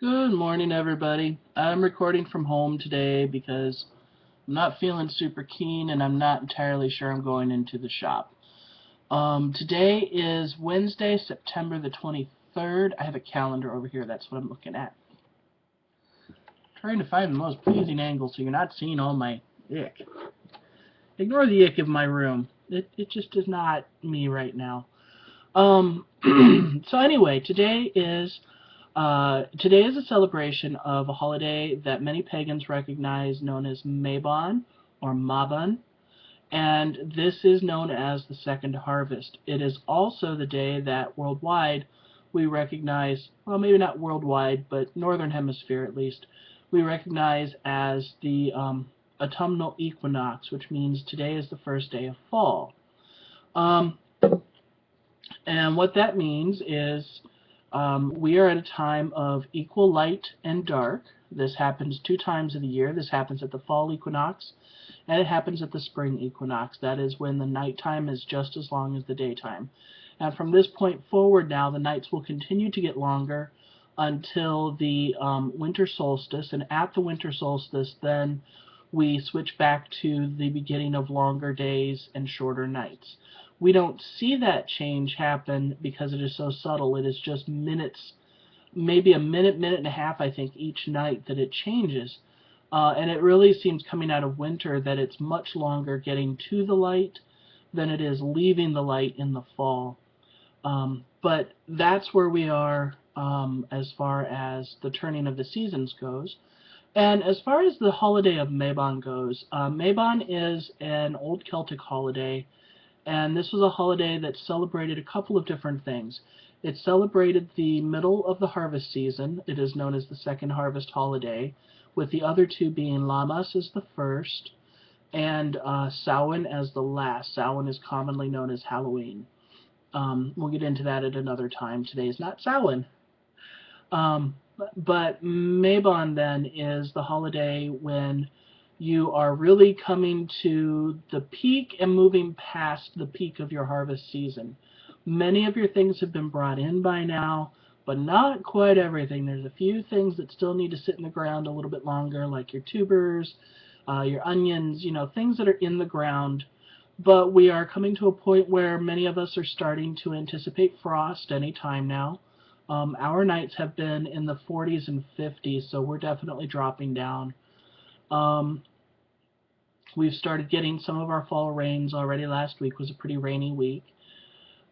Good morning, everybody. I'm recording from home today because I'm not feeling super keen and I'm not entirely sure I'm going into the shop. Today is Wednesday, September the 23rd. I have a calendar over here. That's what I'm looking at. Trying to find the most pleasing angle so you're not seeing all my ick. Ignore the ick of my room. It just is not me right now. So anyway, today is a celebration of a holiday that many pagans recognize known as Mabon or Mabon, and this is known as the second harvest. It is also the day that worldwide we recognize, well, maybe not worldwide, but northern hemisphere at least, we recognize as the autumnal equinox, which means today is the first day of fall. And what that means is we are at a time of equal light and dark. This happens 2 times of the year. This happens at the fall equinox, and it happens at the spring equinox. That is when the nighttime is just as long as the daytime. And from this point forward now, the nights will continue to get longer until the winter solstice, and at the winter solstice, then we switch back to the beginning of longer days and shorter nights. We don't see that change happen because it is so subtle. It is just minutes, maybe a minute, minute and a half, I think, each night that it changes. And it really seems coming out of winter that it's much longer getting to the light than it is leaving the light in the fall. But that's where we are as far as the turning of the seasons goes. And as far as the holiday of Mabon goes, Mabon is an old Celtic holiday, and this was a holiday that celebrated a couple of different things. It celebrated the middle of the harvest season. It is known as the second harvest holiday, with the other two being Lammas as the first and Samhain as the last. Samhain is commonly known as Halloween. We'll get into that at another time. Today is not Samhain. But Mabon then is the holiday when you are really coming to the peak and moving past the peak of your harvest season. Many of your things have been brought in by now, but not quite everything. There's a few things that still need to sit in the ground a little bit longer, like your tubers, your onions, things that are in the ground. But we are coming to a point where many of us are starting to anticipate frost any time now. Our nights have been in the 40s and 50s, so we're definitely dropping down. We've started getting some of our fall rains already. Last week was a pretty rainy week.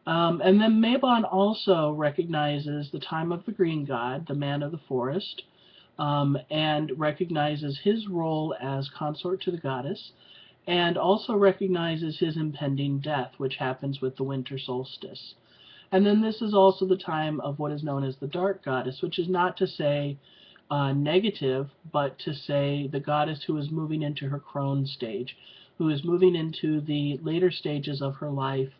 And then Mabon also recognizes the time of the green god, the man of the forest, and recognizes his role as consort to the goddess, and also recognizes his impending death, which happens with the winter solstice. And then this is also the time of what is known as the dark goddess, which is not to say negative, but to say the goddess who is moving into her crone stage, who is moving into the later stages of her life,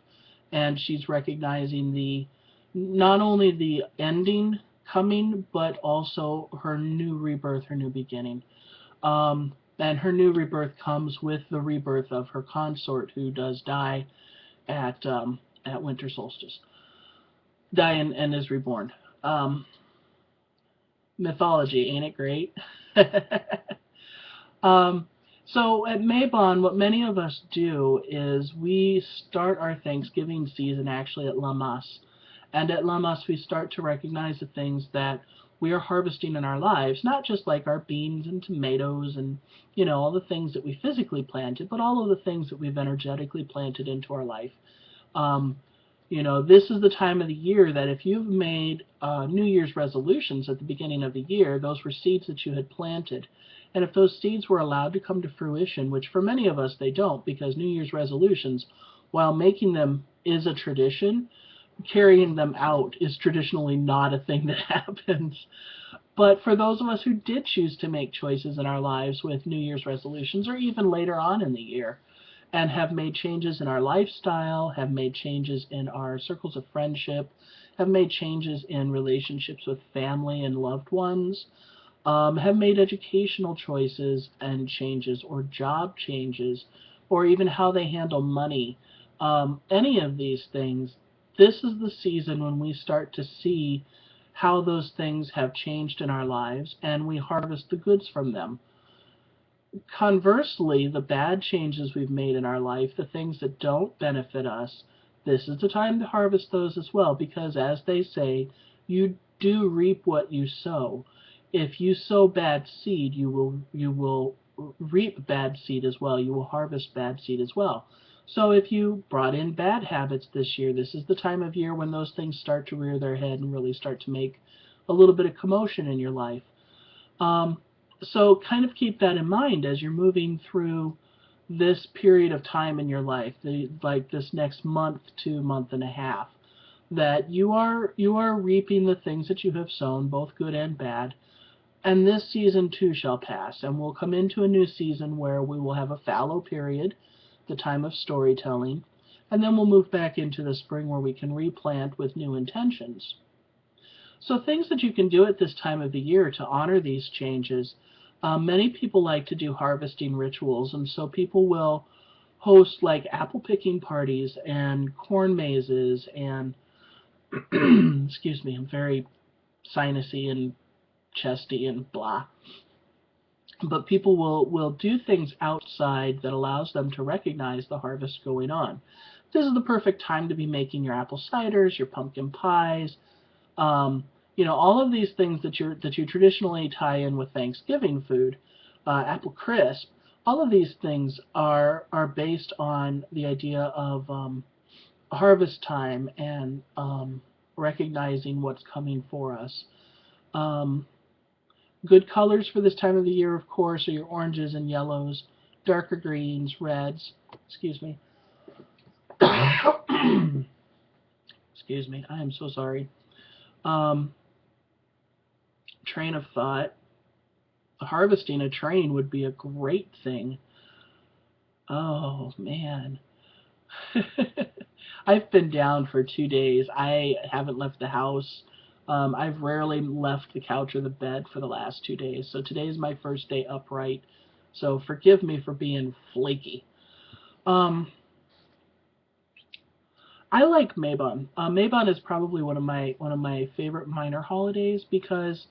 and she's recognizing not only the ending coming, but also her new rebirth, her new beginning. And her new rebirth comes with the rebirth of her consort, who does die at winter solstice. Die and is reborn. Mythology, ain't it great? So at Mabon, what many of us do is we start our Thanksgiving season actually at Lammas. And at Lammas, we start to recognize the things that we are harvesting in our lives, not just like our beans and tomatoes and, all the things that we physically planted, but all of the things that we've energetically planted into our life. This is the time of the year that if you've made New Year's resolutions at the beginning of the year, those were seeds that you had planted. And if those seeds were allowed to come to fruition, which for many of us they don't, because New Year's resolutions, while making them is a tradition, carrying them out is traditionally not a thing that happens. But for those of us who did choose to make choices in our lives with New Year's resolutions, or even later on in the year, and have made changes in our lifestyle, have made changes in our circles of friendship, have made changes in relationships with family and loved ones, have made educational choices and changes, or job changes, or even how they handle money. Any of these things, this is the season when we start to see how those things have changed in our lives, and we harvest the goods from them. Conversely, the bad changes we've made in our life, the things that don't benefit us, this is the time to harvest those as well, because as they say, you do reap what you sow. If you sow bad seed, you will reap bad seed as well. You will harvest bad seed as well. So if you brought in bad habits this year, this is the time of year when those things start to rear their head and really start to make a little bit of commotion in your life. So kind of keep that in mind as you're moving through this period of time in your life, like this next month to month and a half, that you are reaping the things that you have sown, both good and bad. And this season too shall pass, and we'll come into a new season where we will have a fallow period, the time of storytelling, and then we'll move back into the spring where we can replant with new intentions. So things that you can do at this time of the year to honor these changes. Many people like to do harvesting rituals, and so people will host like apple picking parties and corn mazes and excuse me, I'm very sinusy and chesty and blah. But people will do things outside that allows them to recognize the harvest going on. This is the perfect time to be making your apple ciders, your pumpkin pies, all of these things that you traditionally tie in with Thanksgiving food, apple crisp. All of these things are based on the idea of harvest time and recognizing what's coming for us. Good colors for this time of the year, of course, are your oranges and yellows, darker greens, reds. Excuse me. Excuse me. I am so sorry. Train of thought. Harvesting a train would be a great thing. Oh, man. I've been down for 2 days. I haven't left the house. I've rarely left the couch or the bed for the last 2 days. So today is my first day upright. So forgive me for being flaky. I like Mabon. Mabon is probably one of my favorite minor holidays because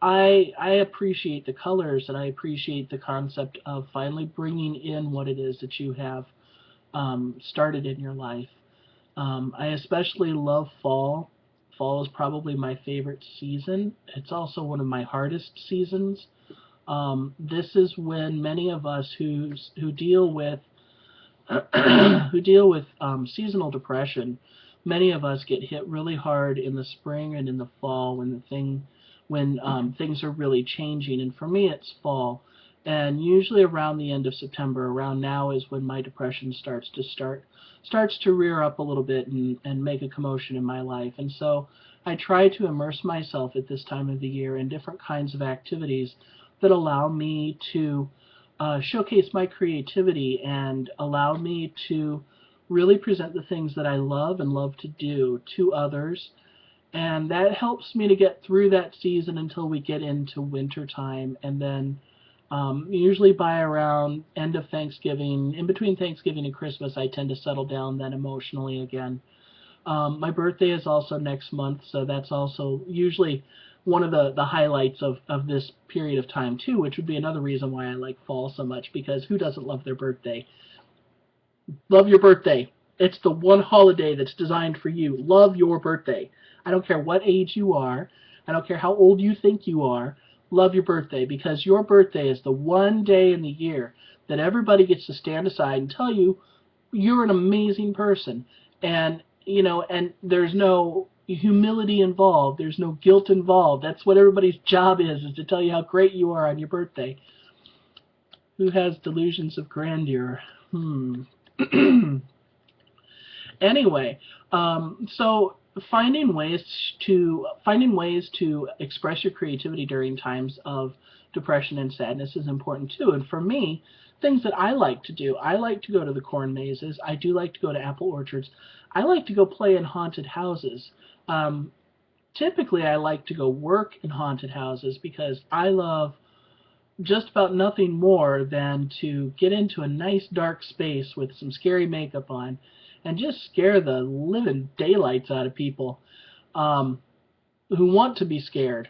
I appreciate the colors and I appreciate the concept of finally bringing in what it is that you have started in your life. I especially love fall. Fall is probably my favorite season. It's also one of my hardest seasons. This is when many of us who deal with seasonal depression, many of us get hit really hard in the spring and in the fall when things are really changing. And for me, it's fall. And usually around the end of September, around now, is when my depression starts to rear up a little bit and make a commotion in my life. And so I try to immerse myself at this time of the year in different kinds of activities that allow me to showcase my creativity and allow me to really present the things that I love and love to do to others. And that helps me to get through that season until we get into winter time. And then usually by around end of Thanksgiving, in between Thanksgiving and Christmas, I tend to settle down then emotionally again. My birthday is also next month, so that's also usually one of the highlights of this period of time too, which would be another reason why I like fall so much, because who doesn't love their birthday? Love your birthday. It's the one holiday that's designed for you. Love your birthday. I don't care what age you are. I don't care how old you think you are. Love your birthday, because your birthday is the one day in the year that everybody gets to stand aside and tell you you're an amazing person. And, and there's no humility involved. There's no guilt involved. That's what everybody's job is to tell you how great you are on your birthday. Who has delusions of grandeur? Anyway, so finding ways to express your creativity during times of depression and sadness is important too. And for me, things that I like to do, I like to go to the corn mazes. I do like to go to apple orchards. I like to go play in haunted houses. Typically, I like to go work in haunted houses because I love just about nothing more than to get into a nice dark space with some scary makeup on and just scare the living daylights out of people. who want to be scared.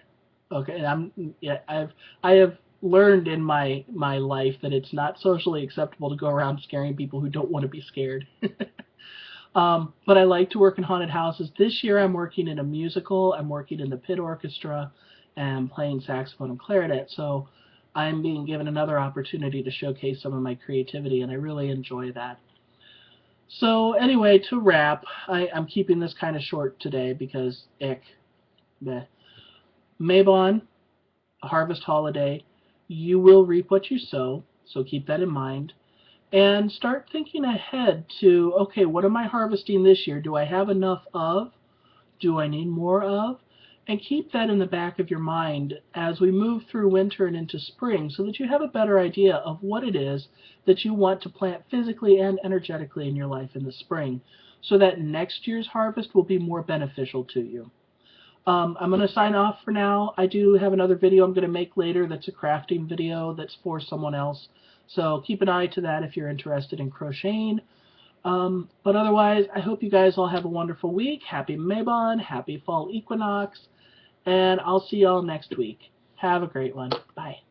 Okay, I have learned in my life that it's not socially acceptable to go around scaring people who don't want to be scared. But I like to work in haunted houses. This year I'm working in a musical. I'm working in the pit orchestra and playing saxophone and clarinet. So I'm being given another opportunity to showcase some of my creativity, and I really enjoy that. So anyway, to wrap, I'm keeping this kind of short today because ick. Meh. Mabon, harvest holiday, you will reap what you sow, so keep that in mind. And start thinking ahead to, okay, what am I harvesting this year? Do I have enough of? Do I need more of? And keep that in the back of your mind as we move through winter and into spring so that you have a better idea of what it is that you want to plant physically and energetically in your life in the spring so that next year's harvest will be more beneficial to you. I'm going to sign off for now. I do have another video I'm going to make later that's a crafting video that's for someone else. So keep an eye to that if you're interested in crocheting. But otherwise, I hope you guys all have a wonderful week. Happy Mabon, happy fall equinox, and I'll see y'all next week. Have a great one. Bye.